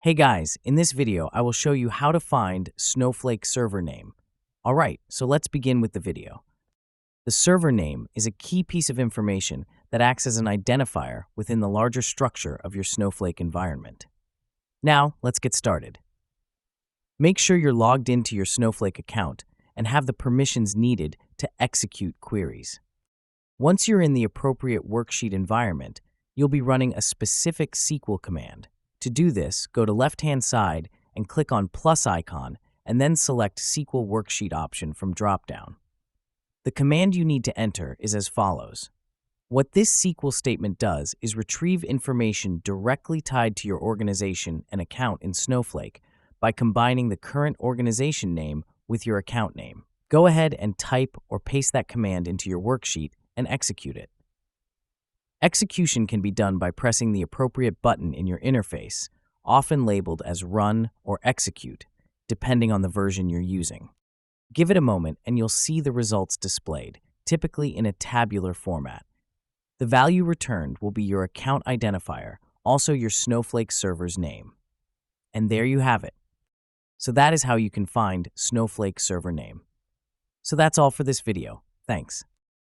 Hey guys, in this video, I will show you how to find Snowflake server name. All right, so let's begin with the video. The server name is a key piece of information that acts as an identifier within the larger structure of your Snowflake environment. Now, let's get started. Make sure you're logged into your Snowflake account and have the permissions needed to execute queries. Once you're in the appropriate worksheet environment, you'll be running a specific SQL command. To do this, go to left-hand side and click on plus icon and then select SQL Worksheet option from dropdown. The command you need to enter is as follows. What this SQL statement does is retrieve information directly tied to your organization and account in Snowflake by combining the current organization name with your account name. Go ahead and type or paste that command into your worksheet and execute it. Execution can be done by pressing the appropriate button in your interface, often labeled as Run or Execute, depending on the version you're using. Give it a moment and you'll see the results displayed, typically in a tabular format. The value returned will be your account identifier, also your Snowflake server's name. And there you have it. So that is how you can find Snowflake server name. So that's all for this video. Thanks.